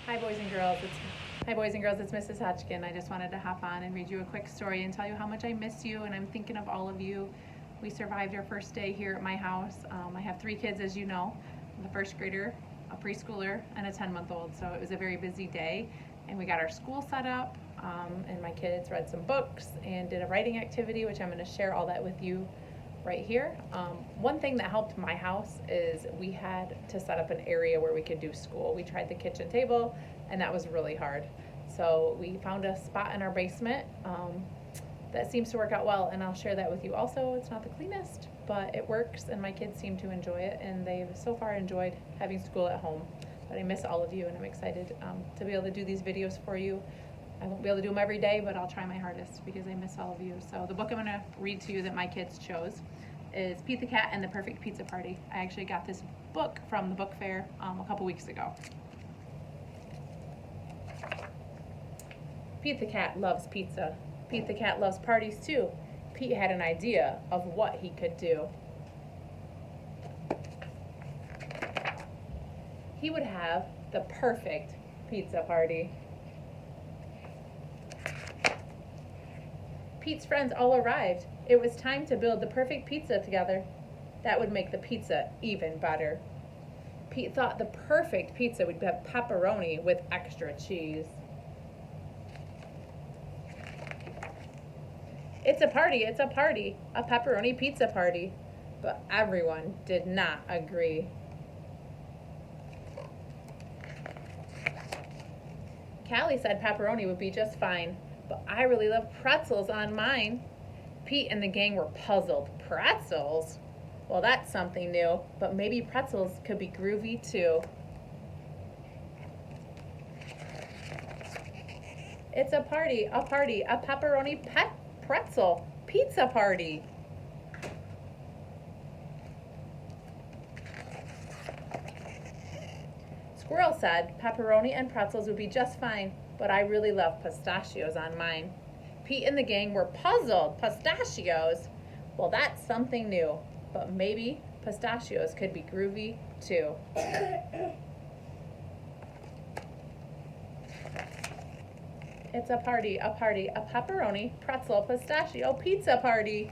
Hi boys and girls, it's Mrs. Hotchkin. I just wanted to hop on and read you a quick story and tell you how much I miss you and I'm thinking of all of you. We survived our first day here at my house. I have 3 kids, as you know, a first grader, a preschooler, and a 10-month-old. So it was a very busy day, and we got our school set up, and my kids read some books and did a writing activity, which I'm going to share all that with you right here. One thing that helped my house is we had to set up an area where we could do school. We tried the kitchen table, and that was really hard. So we found a spot in our basement that seems to work out well, and I'll share that with you also. It's not the cleanest, but it works, and my kids seem to enjoy it, and they've so far enjoyed having school at home. But I miss all of you, and I'm excited to be able to do these videos for you. I won't be able to do them every day, but I'll try my hardest because I miss all of you. So the book I'm going to read to you that my kids chose is Pete the Cat and the Perfect Pizza Party. I actually got this book from the book fair a couple weeks ago. Pete the Cat loves pizza. Pete the Cat loves parties too. Pete had an idea of what he could do. He would have the perfect pizza party. Pete's friends all arrived. It was time to build the perfect pizza together. That would make the pizza even better. Pete thought the perfect pizza would have pepperoni with extra cheese. It's a party, a pepperoni pizza party. But everyone did not agree. Callie said pepperoni would be just fine, but I really love pretzels on mine. Pete and the gang were puzzled. Pretzels? Well, that's something new, but maybe pretzels could be groovy too. It's a party, a pepperoni pretzel pizza party. Squirrel said pepperoni and pretzels would be just fine, but I really love pistachios on mine. Pete and the gang were puzzled. Pistachios? Well, that's something new, but maybe pistachios could be groovy too. It's a party, a pepperoni, pretzel, pistachio pizza party.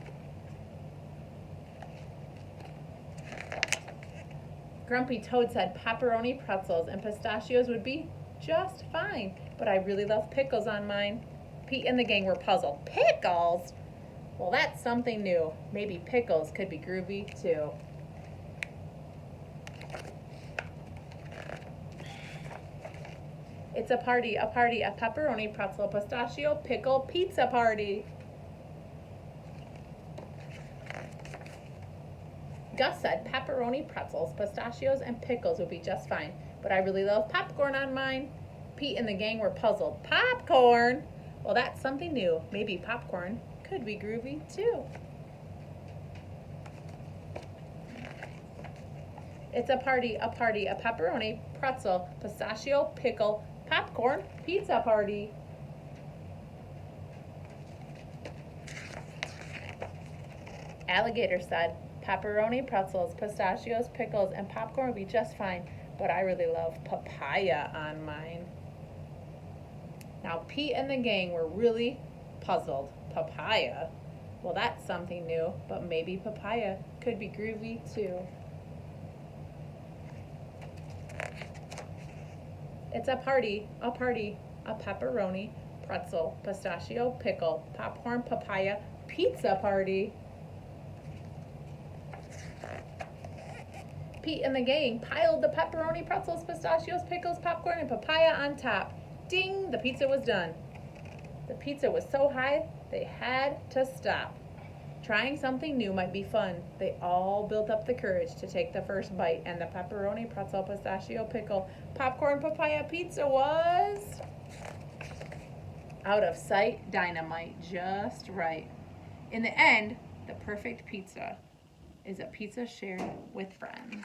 Grumpy Toad said pepperoni, pretzels, and pistachios would be just fine, but I really love pickles on mine. Pete and the gang were puzzled. Pickles? Well, that's something new. Maybe pickles could be groovy too. It's a party, a pepperoni, pretzel, pistachio, pickle, pizza party. Gus said pepperoni, pretzels, pistachios, and pickles would be just fine, but I really love popcorn on mine. Pete and the gang were puzzled. Popcorn? Well, that's something new. Maybe popcorn could be groovy too. It's a party, a pepperoni, pretzel, pistachio, pickle, popcorn, pizza party. Alligator said pepperoni, pretzels, pistachios, pickles, and popcorn would be just fine, but I really love papaya on mine. Now, Pete and the gang were really puzzled. Papaya? Well, that's something new, but maybe papaya could be groovy too. It's a party, a pepperoni, pretzel, pistachio, pickle, popcorn, papaya, pizza party. Pete and the gang piled the pepperoni, pretzels, pistachios, pickles, popcorn, and papaya on top. Ding! The pizza was done. The pizza was so high, they had to stop. Trying something new might be fun. They all built up the courage to take the first bite, and the pepperoni, pretzel, pistachio, pickle, popcorn, papaya pizza was out of sight, dynamite, just right. In the end, the perfect pizza is a pizza shared with friends.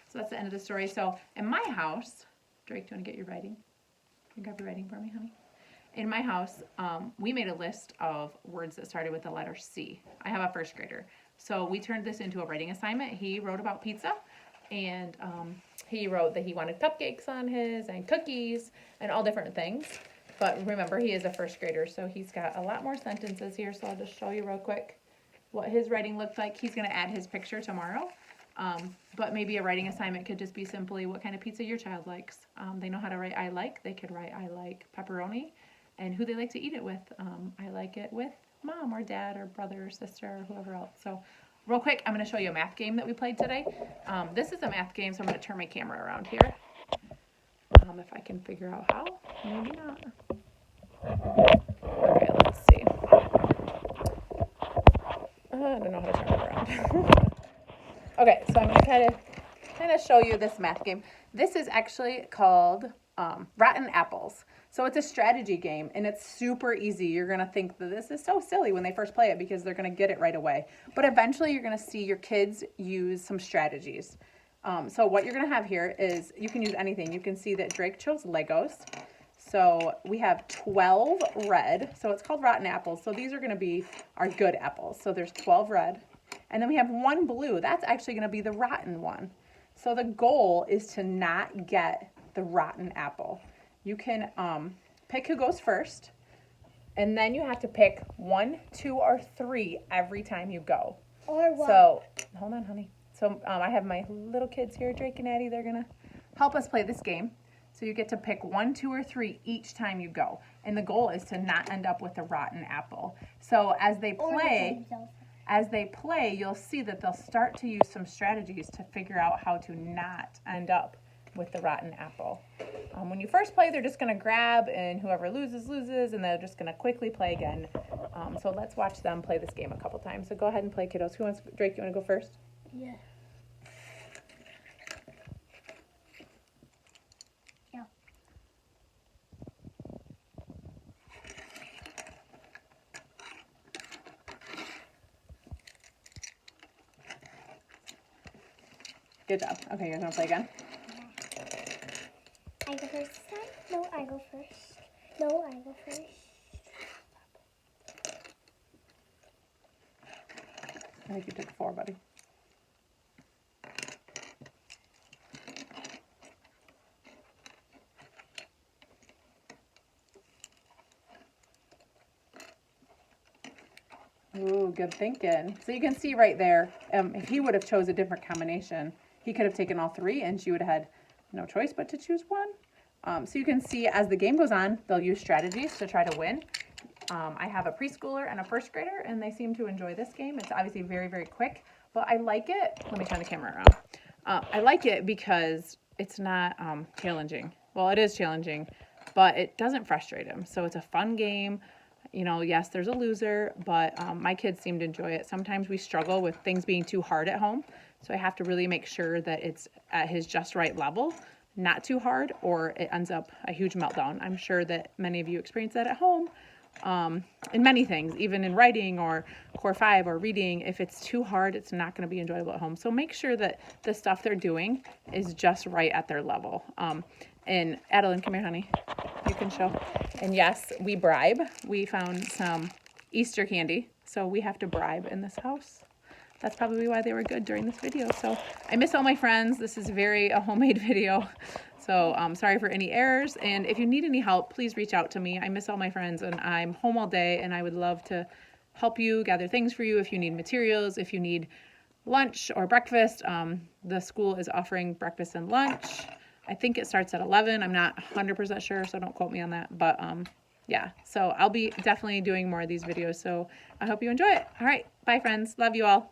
So that's the end of the story. So in my house, Drake, do you want to get your writing? Can you grab your writing for me, honey? In my house, we made a list of words that started with the letter C. I have a first grader. So we turned this into a writing assignment. He wrote about pizza, And he wrote that he wanted cupcakes on his and cookies and all different things. But remember, he is a first grader, so he's got a lot more sentences here. So I'll just show you real quick what his writing looked like. He's going to add his picture tomorrow. But maybe a writing assignment could just be simply what kind of pizza your child likes. They know how to write I like. They could write I like pepperoni and who they like to eat it with. I like it with mom or dad or brother or sister or whoever else. So real quick, I'm going to show you a math game that we played today. This is a math game, so I'm going to turn my camera around here. If I can figure out how. Maybe not. Okay, let's see. I don't know how to turn it around. Okay, so I'm going to kind of show you this math game. This is actually called Rotten Apples. So it's a strategy game, and it's super easy. You're going to think that this is so silly when they first play it because they're going to get it right away. But eventually you're going to see your kids use some strategies. So what you're going to have here is you can use anything. You can see that Drake chose Legos. So we have 12 red. So it's called Rotten Apples. So these are going to be our good apples. So there's 12 red. And then we have one blue. That's actually going to be the rotten one. So the goal is to not get the rotten apple. You can pick who goes first. And then you have to pick 1, 2, or 3 every time you go. Or what? So, hold on, honey. So I have my little kids here, Drake and Addie. They're going to help us play this game. So you get to pick 1, 2, or 3 each time you go. And the goal is to not end up with a rotten apple. So as they play, you'll see that they'll start to use some strategies to figure out how to not end up with the rotten apple. When you first play, they're just going to grab, and whoever loses, loses, and they're just going to quickly play again. So let's watch them play this game a couple times. So go ahead and play, kiddos. Drake, you want to go first? Yeah. Yeah. Good job. Okay, you guys want to play again? I go first this time? No, I go first. No, I go first. I think you took 4, buddy. Ooh, good thinking. So you can see right there, if he would have chose a different combination, he could have taken all 3 and she would have had no choice but to choose 1. So you can see as the game goes on, they'll use strategies to try to win. I have a preschooler and a first grader, and they seem to enjoy this game. It's obviously very, very quick, but I like it. Let me turn the camera around. I like it because it's not challenging. Well, it is challenging, but it doesn't frustrate him. So it's a fun game. You know, yes, there's a loser, but my kids seem to enjoy it. Sometimes we struggle with things being too hard at home, so I have to really make sure that it's at his just right level, not too hard, or it ends up a huge meltdown. I'm sure that many of you experience that at home. In many things, even in writing or core 5 or reading, if it's too hard, it's not going to be enjoyable at home. So make sure that the stuff they're doing is just right at their level. And Adeline, come here, honey. You can show. And yes, we bribe. We found some Easter candy, so we have to bribe in this house. That's probably why they were good during this video. So I miss all my friends. This is a homemade video. So sorry for any errors. And if you need any help, please reach out to me. I miss all my friends and I'm home all day, and I would love to help you, gather things for you if you need materials, if you need lunch or breakfast. The school is offering breakfast and lunch. I think it starts at 11. I'm not 100% sure, so don't quote me on that. But yeah, so I'll be definitely doing more of these videos. So I hope you enjoy it. All right. Bye, friends. Love you all.